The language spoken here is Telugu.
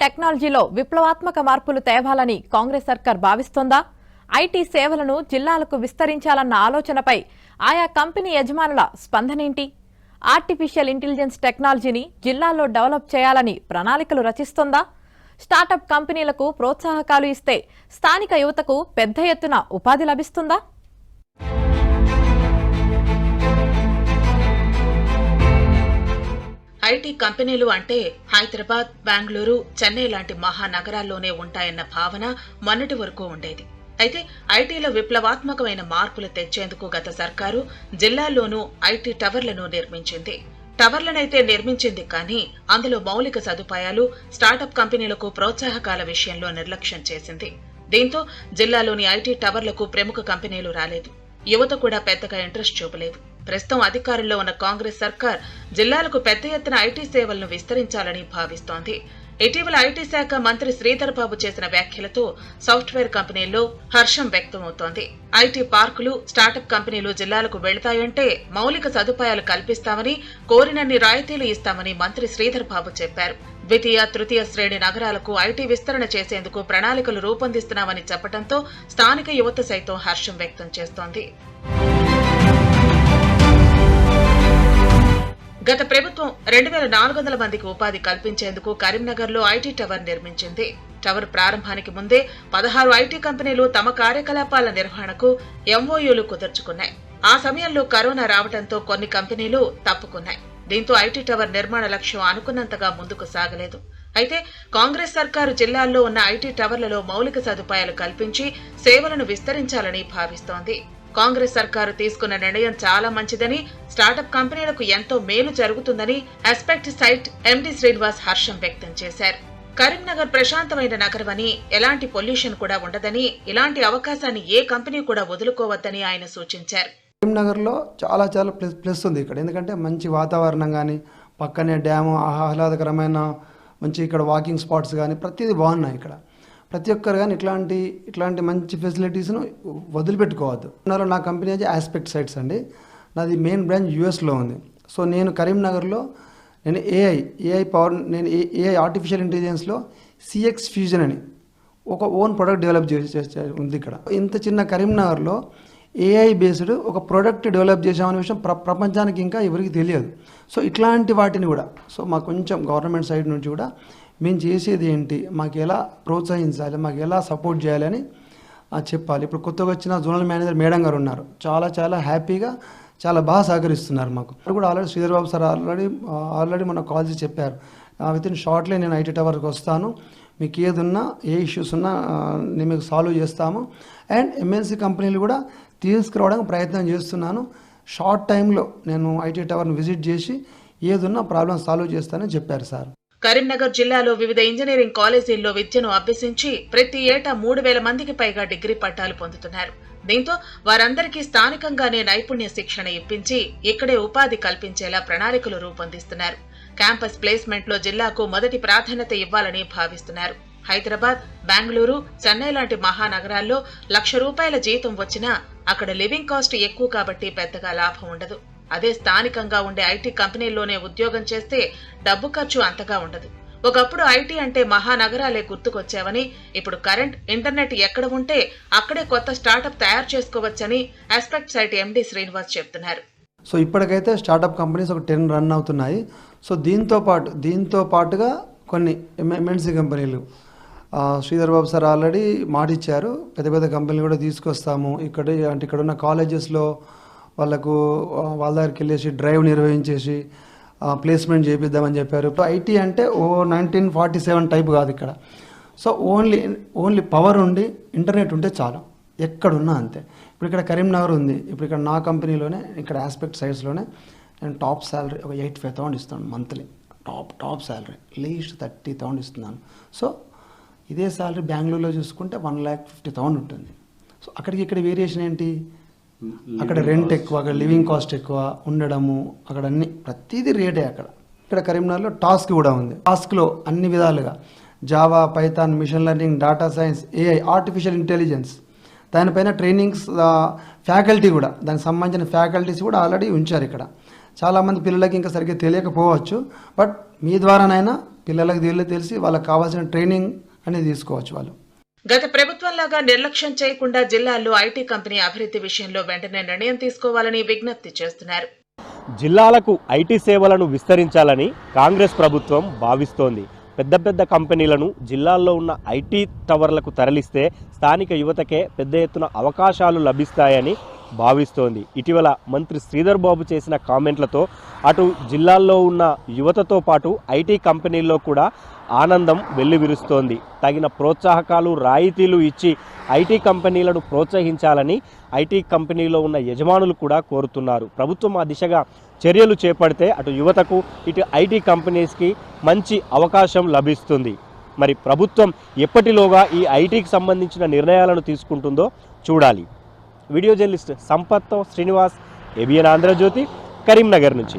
టెక్నాలజీలో విప్లవాత్మక మార్పులు తేవాలని కాంగ్రెస్ సర్కార్ భావిస్తోందా? ఐటీ సేవలను జిల్లాలకు విస్తరించాలన్న ఆలోచనపై ఆయా కంపెనీ యజమానుల స్పందనేంటి? ఆర్టిఫిషియల్ ఇంటెలిజెన్స్ టెక్నాలజీని జిల్లాల్లో డెవలప్ చేయాలని ప్రణాళికలు రచిస్తోందా? స్టార్టప్ కంపెనీలకు ప్రోత్సాహకాలు ఇస్తే స్థానిక యువతకు పెద్ద ఎత్తున ఉపాధి లభిస్తుందా? ఐటీ కంపెనీలు అంటే హైదరాబాద్, బెంగళూరు, చెన్నై లాంటి మహానగరాల్లోనే ఉంటాయన్న భావన మొన్నటి వరకు ఉండేది. అయితే ఐటీలో విప్లవాత్మకమైన మార్పులు తెచ్చేందుకు గత సర్కారు జిల్లాల్లోనూ ఐటీ టవర్లను నిర్మించింది. టవర్లనైతే నిర్మించింది, కానీ అందులో మౌలిక సదుపాయాలు, స్టార్టప్ కంపెనీలకు ప్రోత్సాహకాల విషయంలో నిర్లక్ష్యం చేసింది. దీంతో జిల్లాలోని ఐటీ టవర్లకు ప్రముఖ కంపెనీలు రాలేదు. యువత కూడా పెద్దగా ఇంట్రెస్ట్ చూపలేదు. ప్రస్తుతం అధికారంలో ఉన్న కాంగ్రెస్ సర్కార్ జిల్లాలకు పెద్ద ఎత్తున ఐటీ సేవలను విస్తరించాలని భావిస్తోంది. ఇటీవల ఐటీ శాఖ మంత్రి శ్రీధర్ బాబు చేసిన వ్యాఖ్యలతో సాఫ్ట్వేర్ కంపెనీల్లో హర్షం వ్యక్తమవుతోంది. ఐటీ పార్కులు, స్టార్టప్ కంపెనీలు జిల్లాలకు వెళతాయంటే మౌలిక సదుపాయాలు కల్పిస్తామని, కోరినన్ని రాయితీలు ఇస్తామని మంత్రి శ్రీధర్ బాబు చెప్పారు. ద్వితీయ, తృతీయ శ్రేణి నగరాలకు ఐటీ విస్తరణ చేసేందుకు ప్రణాళికలు రూపొందిస్తున్నామని చెప్పడంతో స్థానిక యువత సైతం హర్షం వ్యక్తం చేస్తోంది. గత ప్రభుత్వం 2400 మందికి ఉపాధి కల్పించేందుకు కరీంనగర్లో ఐటీ టవర్ నిర్మించింది. టవర్ ప్రారంభానికి ముందే 16 ఐటీ కంపెనీలు తమ కార్యకలాపాల నిర్వహణకు ఎంఓయూలు కుదుర్చుకున్నాయి. ఆ సమయంలో కరోనా రావడంతో కొన్ని కంపెనీలు తప్పుకున్నాయి. దీంతో ఐటీ టవర్ నిర్మాణ లక్ష్యం అనుకున్నంతగా ముందుకు సాగలేదు. అయితే కాంగ్రెస్ సర్కారు జిల్లాల్లో ఉన్న ఐటీ టవర్లలో మౌలిక సదుపాయాలు కల్పించి సేవలను విస్తరించాలని భావిస్తోంది. కాంగ్రెస్ సర్కారు తీసుకున్న నిర్ణయం చాలా మంచిదని, స్టార్టప్ కంపెనీలకు ఎంతో మేలు జరుగుతుందని ఆస్పెక్ట్ సైట్ ఎండీ శ్రీనివాస్ హర్షం వ్యక్తం చేశారు. కరీంనగర్ ప్రశాంతమైన నగరమని, ఎలాంటి పొల్యూషన్ కూడా ఉండదని, ఇలాంటి అవకాశాన్ని ఏ కంపెనీ కూడా వదులుకోవద్దని ఆయన సూచించారు. కరీంనగర్లో చాలా ప్లస్ ఉంది ఇక్కడ. ఎందుకంటే మంచి వాతావరణం కానీ, పక్కనే డ్యాము, ఆహ్లాదకరమైన మంచి ఇక్కడ వాకింగ్ స్పాట్స్ కానీ ప్రతిదీ బాగున్నాయి. ఇక్కడ ప్రతి ఒక్కరు కానీ ఇట్లాంటి మంచి ఫెసిలిటీస్ను వదిలిపెట్టుకోవద్దు. నా కంపెనీ అయితే ఆస్పెక్ట్ సైట్స్ అండి. నాది మెయిన్ బ్రాంచ్ యూఎస్లో ఉంది. సో నేను కరీంనగర్లో నేను ఏఐ ఆర్టిఫిషియల్ ఇంటెలిజెన్స్లో సిఎక్స్ ఫ్యూజన్ అని ఒక ఓన్ ప్రోడక్ట్ డెవలప్ చేసి ఉంది ఇక్కడ. ఇంత చిన్న కరీంనగర్లో ఏఐ బేస్డ్ ఒక ప్రోడక్ట్ డెవలప్ చేసామనే విషయం ప్రపంచానికి ఇంకా ఎవరికి తెలియదు. సో ఇట్లాంటి వాటిని కూడా మాకు కొంచెం గవర్నమెంట్ సైడ్ నుంచి కూడా మేము చేసేది ఏంటి, మాకు ఎలా ప్రోత్సహించాలి, మాకు ఎలా సపోర్ట్ చేయాలని చెప్పాలి. ఇప్పుడు కొత్తగా వచ్చిన జోనల్ మేనేజర్ మేడం గారు ఉన్నారు. చాలా హ్యాపీగా చాలా బాగా సహకరిస్తున్నారు మాకు. కూడా already Sridhar Babu sir already మన కాల్ చేసి చెప్పారు, విత్ ఇన్ షార్ట్లీ నేను ఐటీ టవర్కి వస్తాను, మీకు ఏది ఉన్నా ఏ ఇష్యూస్ ఉన్నా నేను మీకు సాల్వ్ చేస్తాము. అండ్ ఎంఎన్సీ కంపెనీలు కూడా తీసుకురావడానికి ప్రయత్నం చేస్తున్నాను. షార్ట్ టైంలో నేను ఐటీ టవర్ని విజిట్ చేసి ఏదున్నా ప్రాబ్లం సాల్వ్ చేస్తానని చెప్పారు సార్. కరీంనగర్ జిల్లాలో వివిధ ఇంజనీరింగ్ కాలేజీల్లో విద్యను అభ్యసించి ప్రతి ఏటా 3000 మందికి పైగా డిగ్రీ పట్టాలు పొందుతున్నారు. దీంతో వారందరికీ స్థానికంగానే నైపుణ్య శిక్షణ ఇప్పించి ఇక్కడే ఉపాధి కల్పించేలా ప్రణాళికలు రూపొందిస్తున్నారు. క్యాంపస్ ప్లేస్మెంట్లో జిల్లాకు మొదటి ప్రాధాన్యత ఇవ్వాలని భావిస్తున్నారు. హైదరాబాద్, బెంగళూరు, చెన్నై లాంటి మహానగరాల్లో ₹1,00,000 జీతం వచ్చినా అక్కడ లివింగ్ కాస్ట్ ఎక్కువ కాబట్టి పెద్దగా లాభం ఉండదు. అదే స్థానికంగా ఉండే ఐటీ కంపెనీల్లోనే ఉద్యోగం చేస్తే డబ్బు ఖర్చు అంతగా ఉండదు. ఒకప్పుడు ఐటీ అంటే మహానగరాలే గుర్తుకొచ్చావని, ఇప్పుడు కరెంట్, ఇంటర్నెట్ ఎక్కడ ఉంటే అక్కడే కొత్త స్టార్టప్ తయారు చేసుకోవచ్చని ఆస్పెక్ట్ సైట్ ఎండీ శ్రీనివాస్ చెప్తున్నారు. సో ఇప్పటికైతే స్టార్టప్ కంపెనీస్ ఒక 10 రన్ అవుతున్నాయి. సో దీంతో పాటుగా కొన్ని ఎంఎన్సీ కంపెనీలు శ్రీధర్ బాబు సార్ ఆల్రెడీ మాటిచ్చారు, పెద్ద కంపెనీలు కూడా తీసుకొస్తాము. ఇక్కడ ఉన్న కాలేజెస్లో వాళ్ళకు వాళ్ళ దగ్గరికి వెళ్ళేసి డ్రైవ్ నిర్వహించేసి ప్లేస్మెంట్ చేపిద్దామని చెప్పారు. ఇప్పుడు ఐటీ అంటే 1947 టైప్ కాదు ఇక్కడ. సో ఓన్లీ పవర్ ఉండి ఇంటర్నెట్ ఉంటే చాలు, ఎక్కడున్నా అంతే. ఇప్పుడు ఇక్కడ కరీంనగర్ ఉంది. ఇప్పుడు ఇక్కడ నా కంపెనీలోనే ఇక్కడ ఆస్పెక్ట్ సైట్స్లోనే నేను టాప్ శాలరీ ఒక 85,000 ఇస్తాను మంత్లీ. టాప్ శాలరీ లీస్ట్ 30,000 ఇస్తున్నాను. సో ఇదే శాలరీ బెంగళూరులో చూసుకుంటే 1,50,000 ఉంటుంది. సో ఇక్కడ వేరియేషన్ ఏంటి, అక్కడ రెంట్ ఎక్కువ, అక్కడ లివింగ్ కాస్ట్ ఎక్కువ ఉండడము, అక్కడ అన్ని ప్రతిదీ రేటే. ఇక్కడ కరీంనగర్లో టాస్క్ కూడా ఉంది. టాస్క్లో అన్ని విధాలుగా Java, Python, machine learning, data science, AI, artificial intelligence, దానిపైన ట్రైనింగ్స్, ఫ్యాకల్టీ కూడా, దానికి సంబంధించిన ఫ్యాకల్టీస్ కూడా ఆల్రెడీ ఉంచారు ఇక్కడ. చాలామంది పిల్లలకి ఇంకా సరిగ్గా తెలియకపోవచ్చు, బట్ మీ ద్వారానైనా పిల్లలకు తెలిసి వాళ్ళకి కావాల్సిన ట్రైనింగ్ అనేది తీసుకోవచ్చు వాళ్ళు. గత ప్రభుత్వంలాగా నిర్లక్ష్యం చేయకుండా జిల్లాల్లో ఐటీ కంపెనీ అభివృద్ధి విషయంలో వెంటనే నిర్ణయం తీసుకోవాలని విజ్ఞప్తి చేస్తున్నారు. జిల్లాలకు ఐటీ సేవలను విస్తరించాలని కాంగ్రెస్ ప్రభుత్వం భావిస్తోంది. పెద్ద పెద్ద కంపెనీలను జిల్లాల్లో ఉన్న ఐటీ టవర్లకు తరలిస్తే స్థానిక యువతకే పెద్ద ఎత్తున అవకాశాలు లభిస్తాయని భావిస్తోంది. ఇటీవల మంత్రి శ్రీధర్ బాబు చేసిన కామెంట్లతో అటు జిల్లాల్లో ఉన్న యువతతో పాటు ఐటీ కంపెనీల్లో కూడా ఆనందం వెల్లివిరుస్తోంది. తగిన ప్రోత్సాహకాలు, రాయితీలు ఇచ్చి ఐటీ కంపెనీలను ప్రోత్సహించాలని ఐటీ కంపెనీలో ఉన్న యజమానులు కూడా కోరుతున్నారు. ప్రభుత్వం ఆ దిశగా చర్యలు చేపడితే అటు యువతకు ఇటు ఐటీ కంపెనీస్కి మంచి అవకాశం లభిస్తుంది. మరి ప్రభుత్వం ఎప్పటిలోగా ఈ ఐటీకి సంబంధించిన నిర్ణయాలను తీసుకుంటుందో చూడాలి. వీడియో జర్నలిస్ట్ సంపత్తో శ్రీనివాస్, ఏబిఎన్ ఆంధ్రజ్యోతి, కరీంనగర్ నుంచి.